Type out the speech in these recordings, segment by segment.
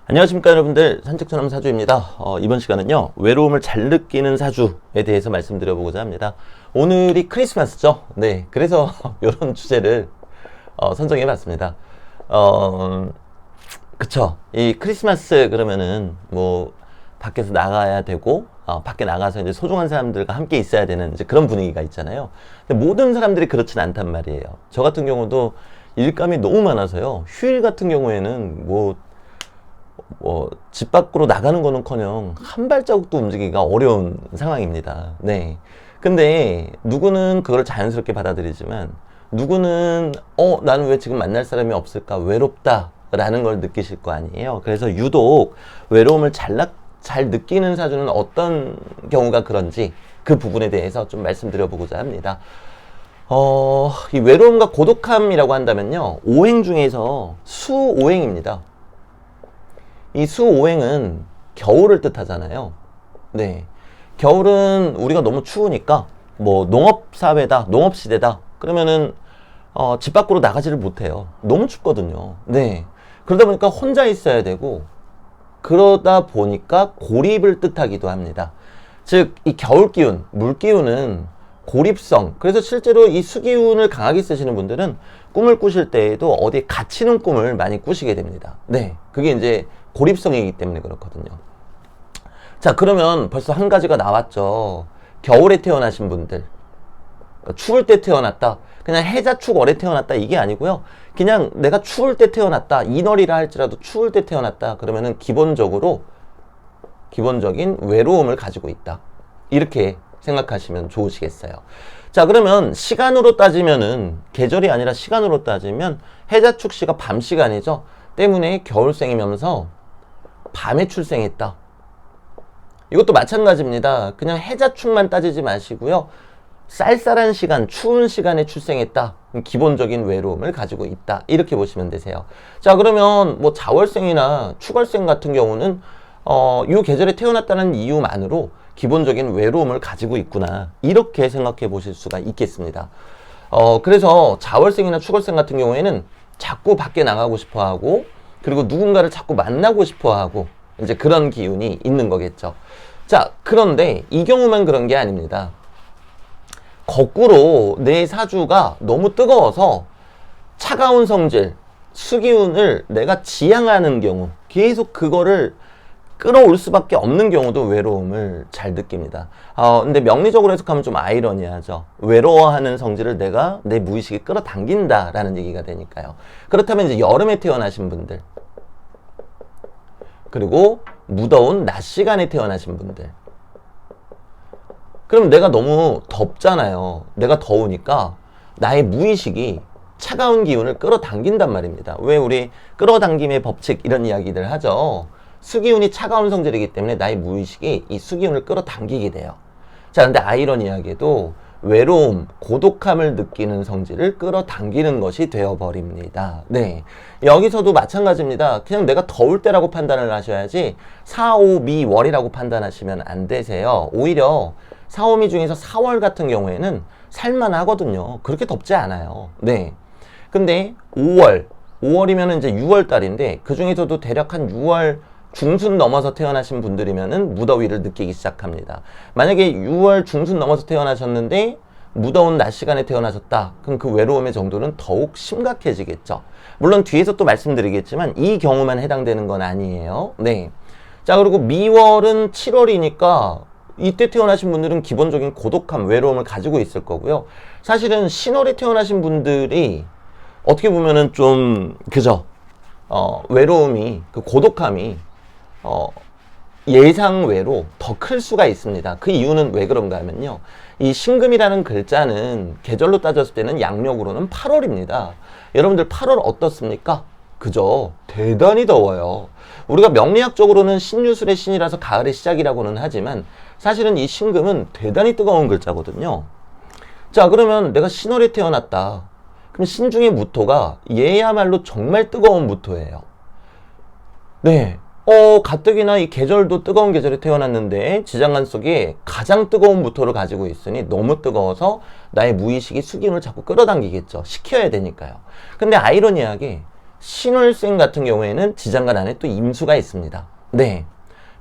안녕하십니까 여러분들, 산책처럼 사주입니다. 이번 시간은요 외로움을 잘 느끼는 사주에 대해서 말씀드려보고자 합니다. 오늘이 크리스마스죠. 네, 그래서 이런 주제를 선정해봤습니다. 그쵸, 이 크리스마스 그러면은 뭐 밖에서 나가야 되고 밖에 나가서 이제 소중한 사람들과 함께 있어야 되는 이제 그런 분위기가 있잖아요. 근데 모든 사람들이 그렇진 않단 말이에요. 저 같은 경우도 일감이 너무 많아서요, 휴일 같은 경우에는 집 밖으로 나가는 거는커녕 한 발자국도 움직이기가 어려운 상황입니다. 네. 근데 누구는 그걸 자연스럽게 받아들이지만 누구는 나는 왜 지금 만날 사람이 없을까, 외롭다 라는 걸 느끼실 거 아니에요. 그래서 유독 외로움을 잘 느끼는 사주는 어떤 경우가 그런지 그 부분에 대해서 좀 말씀드려보고자 합니다. 이 외로움과 고독함이라고 한다면요, 오행 중에서 수오행입니다. 이 수오행은 겨울을 뜻하잖아요. 네. 겨울은 우리가 너무 추우니까 뭐 농업사회다, 농업시대다 그러면은 집 밖으로 나가지를 못해요. 너무 춥거든요. 네. 그러다 보니까 혼자 있어야 되고, 그러다 보니까 고립을 뜻하기도 합니다. 즉, 이 겨울 기운, 물 기운은 고립성. 그래서 실제로 이 수기운을 강하게 쓰시는 분들은 꿈을 꾸실 때에도 어디에 갇히는 꿈을 많이 꾸시게 됩니다. 네. 그게 이제 고립성이기 때문에 그렇거든요. 자, 그러면 벌써 한 가지가 나왔죠. 겨울에 태어나신 분들, 추울 때 태어났다, 그냥 해자축 월에 태어났다, 이게 아니고요. 그냥 내가 추울 때 태어났다, 인월이라 할지라도 추울 때 태어났다 그러면은 기본적인 외로움을 가지고 있다, 이렇게 생각하시면 좋으시겠어요. 자, 그러면 시간으로 따지면은, 계절이 아니라 시간으로 따지면 해자축 시가 밤 시간이죠. 때문에 겨울생이면서 밤에 출생했다. 이것도 마찬가지입니다. 그냥 해자축만 따지지 마시고요, 쌀쌀한 시간, 추운 시간에 출생했다, 기본적인 외로움을 가지고 있다, 이렇게 보시면 되세요. 자, 그러면 뭐 자월생이나 추월생 같은 경우는 이 계절에 태어났다는 이유만으로 기본적인 외로움을 가지고 있구나, 이렇게 생각해 보실 수가 있겠습니다. 그래서 자월생이나 추월생 같은 경우에는 자꾸 밖에 나가고 싶어 하고, 그리고 누군가를 자꾸 만나고 싶어 하고, 이제 그런 기운이 있는 거겠죠. 자, 그런데 이 경우만 그런 게 아닙니다. 거꾸로 내 사주가 너무 뜨거워서 차가운 성질, 수기운을 내가 지향하는 경우, 계속 그거를 끌어올 수밖에 없는 경우도 외로움을 잘 느낍니다. 근데 명리적으로 해석하면 좀 아이러니하죠. 외로워하는 성질을 내가 내 무의식에 끌어당긴다라는 얘기가 되니까요. 그렇다면 이제 여름에 태어나신 분들, 그리고 무더운 낮 시간에 태어나신 분들, 그럼 내가 너무 덥잖아요. 내가 더우니까 나의 무의식이 차가운 기운을 끌어당긴단 말입니다. 왜 우리 끌어당김의 법칙 이런 이야기들 하죠. 수기운이 차가운 성질이기 때문에 나의 무의식이 이 수기운을 끌어당기게 돼요. 자, 근데 아이러니하게도 외로움, 고독함을 느끼는 성질을 끌어당기는 것이 되어버립니다. 네. 여기서도 마찬가지입니다. 그냥 내가 더울 때라고 판단을 하셔야지 4, 5, 미, 월이라고 판단하시면 안 되세요. 오히려 4, 5, 미 중에서 4월 같은 경우에는 살만하거든요. 그렇게 덥지 않아요. 네. 근데 5월이면 이제 6월 달인데, 그 중에서도 대략 한 6월 중순 넘어서 태어나신 분들이면은 무더위를 느끼기 시작합니다. 만약에 6월 중순 넘어서 태어나셨는데 무더운 낮 시간에 태어나셨다, 그럼 그 외로움의 정도는 더욱 심각해지겠죠. 물론 뒤에서 또 말씀드리겠지만 이 경우만 해당되는 건 아니에요. 네. 자, 그리고 미월은 7월이니까 이때 태어나신 분들은 기본적인 고독함, 외로움을 가지고 있을 거고요. 사실은 신월에 태어나신 분들이 어떻게 보면은 좀 그죠, 외로움이, 그 고독함이 예상외로 더 클 수가 있습니다. 그 이유는 왜 그런가 하면요, 이 신금이라는 글자는 계절로 따졌을 때는 양력으로는 8월입니다. 여러분들 8월 어떻습니까? 그죠? 대단히 더워요. 우리가 명리학적으로는 신유술의 신이라서 가을의 시작이라고는 하지만 사실은 이 신금은 대단히 뜨거운 글자거든요. 자, 그러면 내가 신월에 태어났다. 그럼 신중의 무토가 얘야말로 정말 뜨거운 무토예요. 네. 가뜩이나 이 계절도 뜨거운 계절에 태어났는데 지장간 속에 가장 뜨거운 무토를 가지고 있으니 너무 뜨거워서 나의 무의식이 수기운을 자꾸 끌어당기겠죠. 식혀야 되니까요. 근데 아이러니하게 신월생 같은 경우에는 지장간 안에 또 임수가 있습니다. 네.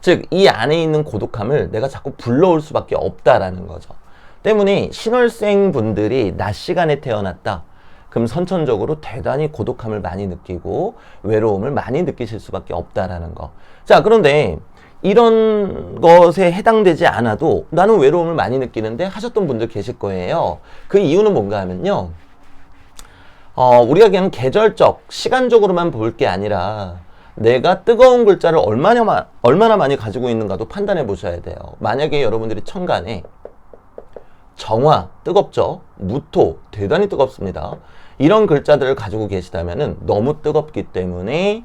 즉, 이 안에 있는 고독함을 내가 자꾸 불러올 수밖에 없다라는 거죠. 때문에 신월생 분들이 낮 시간에 태어났다. 그럼 선천적으로 대단히 고독함을 많이 느끼고 외로움을 많이 느끼실 수밖에 없다라는 거. 자, 그런데 이런 것에 해당되지 않아도 나는 외로움을 많이 느끼는데 하셨던 분들 계실 거예요. 그 이유는 뭔가 하면요. 우리가 그냥 계절적, 시간적으로만 볼 게 아니라 내가 뜨거운 글자를 얼마나 많이 가지고 있는가도 판단해 보셔야 돼요. 만약에 여러분들이 천간에 정화, 뜨겁죠? 무토, 대단히 뜨겁습니다. 이런 글자들을 가지고 계시다면 너무 뜨겁기 때문에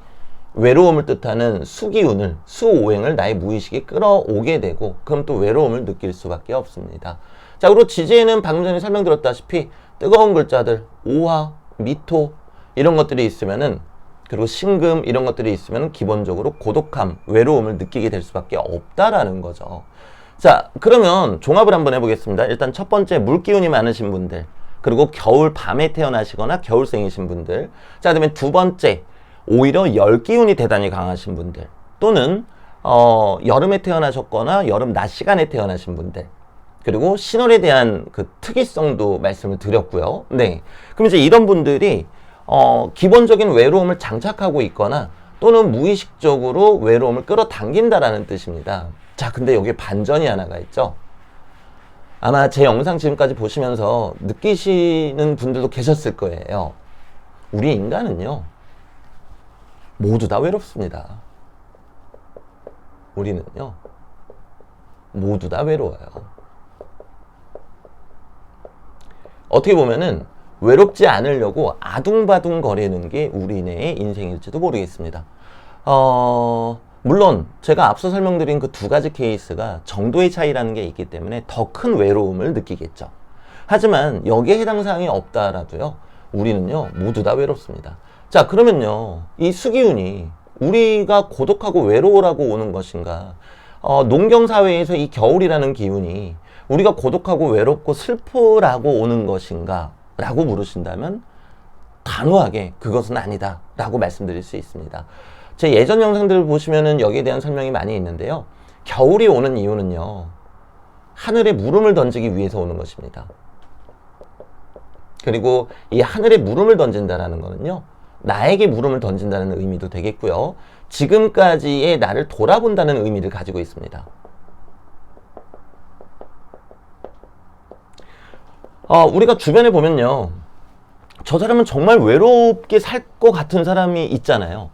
외로움을 뜻하는 수기운을, 수오행을 나의 무의식에 끌어오게 되고 그럼 또 외로움을 느낄 수밖에 없습니다. 자, 그리고 지지에는 방금 전에 설명드렸다시피 뜨거운 글자들, 오화, 미토 이런 것들이 있으면은 그리고 신금 이런 것들이 있으면 기본적으로 고독함, 외로움을 느끼게 될 수밖에 없다라는 거죠. 자, 그러면 종합을 한번 해보겠습니다. 일단 첫 번째 물기운이 많으신 분들, 그리고 겨울 밤에 태어나시거나 겨울생이신 분들. 자, 그다음에 두 번째 오히려 열기운이 대단히 강하신 분들, 또는 여름에 태어나셨거나 여름 낮 시간에 태어나신 분들, 그리고 신월에 대한 그 특이성도 말씀을 드렸고요. 네, 그럼 이제 이런 분들이 기본적인 외로움을 장착하고 있거나 또는 무의식적으로 외로움을 끌어당긴다라는 뜻입니다. 자, 근데 여기에 반전이 하나가 있죠. 아마 제 영상 지금까지 보시면서 느끼시는 분들도 계셨을 거예요. 우리 인간은요, 모두 다 외롭습니다. 우리는요, 모두 다 외로워요. 어떻게 보면은 외롭지 않으려고 아둥바둥 거리는 게 우리네의 인생일지도 모르겠습니다. 물론 제가 앞서 설명드린 그 두 가지 케이스가 정도의 차이라는 게 있기 때문에 더 큰 외로움을 느끼겠죠. 하지만 여기에 해당 사항이 없다라도요, 우리는요 모두 다 외롭습니다. 자, 그러면요, 이 수기운이 우리가 고독하고 외로우라고 오는 것인가, 농경사회에서 이 겨울이라는 기운이 우리가 고독하고 외롭고 슬프라고 오는 것인가 라고 물으신다면 단호하게 그것은 아니다 라고 말씀드릴 수 있습니다. 제 예전 영상들을 보시면은 여기에 대한 설명이 많이 있는데요, 겨울이 오는 이유는요, 하늘에 물음을 던지기 위해서 오는 것입니다. 그리고 이 하늘에 물음을 던진다라는 거는요, 나에게 물음을 던진다는 의미도 되겠고요, 지금까지의 나를 돌아본다는 의미를 가지고 있습니다. 우리가 주변에 보면요, 저 사람은 정말 외롭게 살 것 같은 사람이 있잖아요.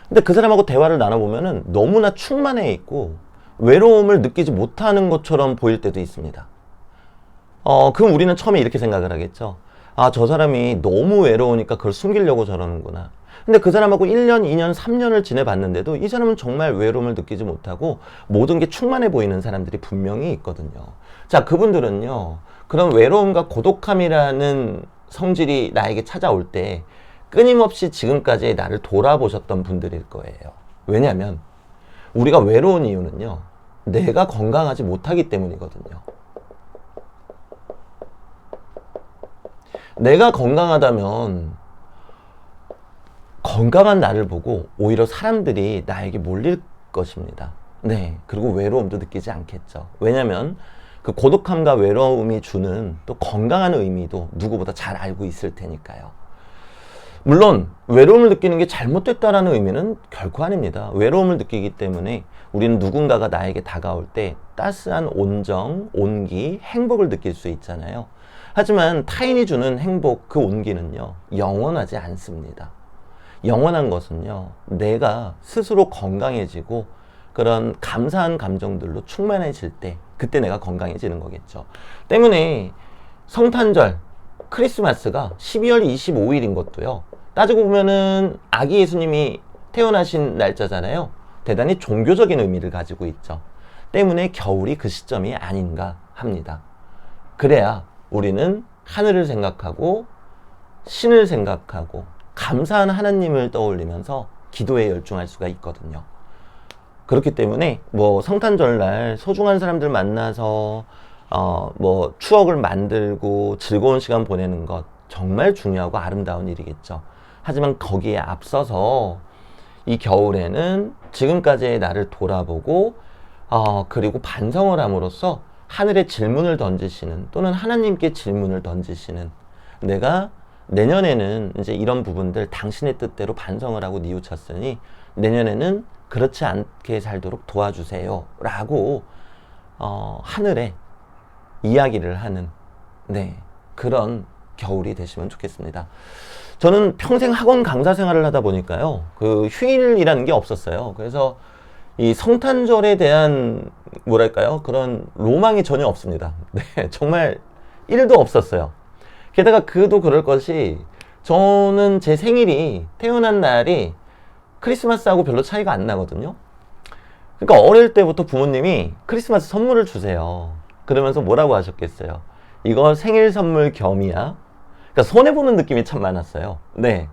근데 그 사람하고 대화를 나눠보면은 너무나 충만해 있고 외로움을 느끼지 못하는 것처럼 보일 때도 있습니다. 그럼 우리는 처음에 이렇게 생각을 하겠죠. 아, 저 사람이 너무 외로우니까 그걸 숨기려고 저러는구나. 근데 그 사람하고 1년, 2년, 3년을 지내봤는데도 이 사람은 정말 외로움을 느끼지 못하고 모든 게 충만해 보이는 사람들이 분명히 있거든요. 자, 그분들은요, 그런 외로움과 고독함이라는 성질이 나에게 찾아올 때 끊임없이 지금까지 나를 돌아보셨던 분들일 거예요. 왜냐하면 우리가 외로운 이유는요, 내가 건강하지 못하기 때문이거든요. 내가 건강하다면 건강한 나를 보고 오히려 사람들이 나에게 몰릴 것입니다. 네, 그리고 외로움도 느끼지 않겠죠. 왜냐하면 그 고독함과 외로움이 주는 또 건강한 의미도 누구보다 잘 알고 있을 테니까요. 물론 외로움을 느끼는 게 잘못됐다라는 의미는 결코 아닙니다. 외로움을 느끼기 때문에 우리는 누군가가 나에게 다가올 때 따스한 온정, 온기, 행복을 느낄 수 있잖아요. 하지만 타인이 주는 행복, 그 온기는요, 영원하지 않습니다. 영원한 것은요, 내가 스스로 건강해지고 그런 감사한 감정들로 충만해질 때, 그때 내가 건강해지는 거겠죠. 때문에 성탄절, 크리스마스가 12월 25일인 것도요, 따지고 보면은 아기 예수님이 태어나신 날짜잖아요. 대단히 종교적인 의미를 가지고 있죠. 때문에 겨울이 그 시점이 아닌가 합니다. 그래야 우리는 하늘을 생각하고 신을 생각하고 감사한 하나님을 떠올리면서 기도에 열중할 수가 있거든요. 그렇기 때문에 뭐 성탄절날 소중한 사람들 만나서 뭐 추억을 만들고 즐거운 시간 보내는 것 정말 중요하고 아름다운 일이겠죠. 하지만 거기에 앞서서 이 겨울에는 지금까지의 나를 돌아보고 그리고 반성을 함으로써 하늘에 질문을 던지시는, 또는 하나님께 질문을 던지시는, 내가 내년에는 이제 이런 부분들 당신의 뜻대로 반성을 하고 뉘우쳤으니 내년에는 그렇지 않게 살도록 도와주세요 라고 하늘에 이야기를 하는, 네, 그런 겨울이 되시면 좋겠습니다. 저는 평생 학원 강사 생활을 하다 보니까요, 그 휴일이라는 게 없었어요. 그래서 이 성탄절에 대한 뭐랄까요, 그런 로망이 전혀 없습니다. 네, 정말 1도 없었어요. 게다가 그도 그럴 것이, 저는 제 생일이, 태어난 날이 크리스마스하고 별로 차이가 안 나거든요. 그러니까 어릴 때부터 부모님이 크리스마스 선물을 주세요. 그러면서 뭐라고 하셨겠어요? 이거 생일 선물 겸이야. 그러니까 손해보는 느낌이 참 많았어요. 네.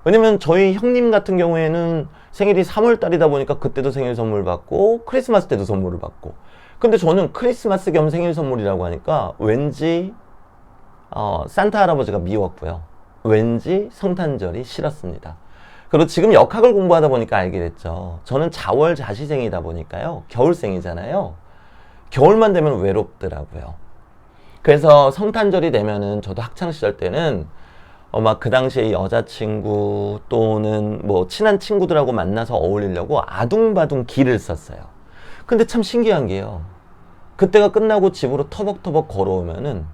왜냐면 저희 형님 같은 경우에는 생일이 3월 달이다 보니까 그때도 생일 선물 받고 크리스마스 때도 선물을 받고, 근데 저는 크리스마스 겸 생일 선물이라고 하니까 왠지 산타 할아버지가 미웠고요, 왠지 성탄절이 싫었습니다. 그리고 지금 역학을 공부하다 보니까 알게 됐죠. 저는 자월 자시생이다 보니까요, 겨울생이잖아요. 겨울만 되면 외롭더라고요. 그래서 성탄절이 되면은, 저도 학창시절 때는 막 그 당시에 여자친구 또는 뭐 친한 친구들하고 만나서 어울리려고 아둥바둥 길을 썼어요. 근데 참 신기한 게요, 그때가 끝나고 집으로 터벅터벅 걸어오면은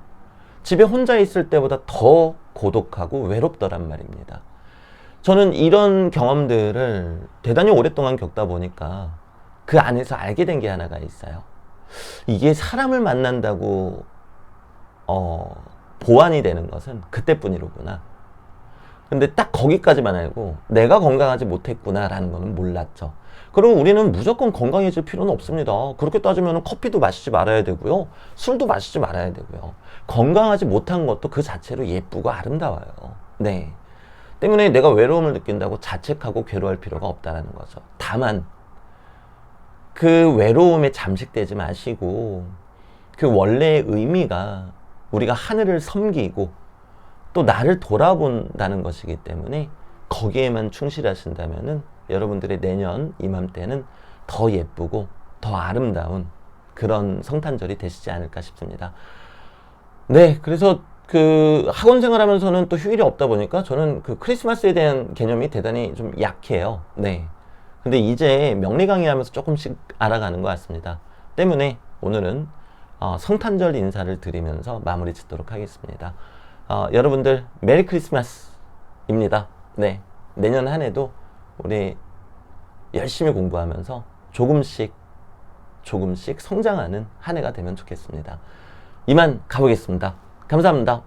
집에 혼자 있을 때보다 더 고독하고 외롭더란 말입니다. 저는 이런 경험들을 대단히 오랫동안 겪다 보니까 그 안에서 알게 된 게 하나가 있어요. 이게 사람을 만난다고 보완이 되는 것은 그때뿐이로구나. 근데 딱 거기까지만 알고 내가 건강하지 못했구나 라는 거는 몰랐죠. 그리고 우리는 무조건 건강해질 필요는 없습니다. 그렇게 따지면 커피도 마시지 말아야 되고요, 술도 마시지 말아야 되고요, 건강하지 못한 것도 그 자체로 예쁘고 아름다워요. 네. 때문에 내가 외로움을 느낀다고 자책하고 괴로워할 필요가 없다는 거죠. 다만 그 외로움에 잠식되지 마시고, 그 원래의 의미가 우리가 하늘을 섬기고 또 나를 돌아본다는 것이기 때문에 거기에만 충실하신다면은 여러분들의 내년 이맘때는 더 예쁘고 더 아름다운 그런 성탄절이 되시지 않을까 싶습니다. 네, 그래서 그 학원 생활하면서는 또 휴일이 없다 보니까 저는 그 크리스마스에 대한 개념이 대단히 좀 약해요. 네. 근데 이제 명리 강의하면서 조금씩 알아가는 것 같습니다. 때문에 오늘은 성탄절 인사를 드리면서 마무리 짓도록 하겠습니다. 여러분들 메리 크리스마스입니다. 네, 내년 한 해도 우리 열심히 공부하면서 조금씩 성장하는 한 해가 되면 좋겠습니다. 이만 가보겠습니다. 감사합니다.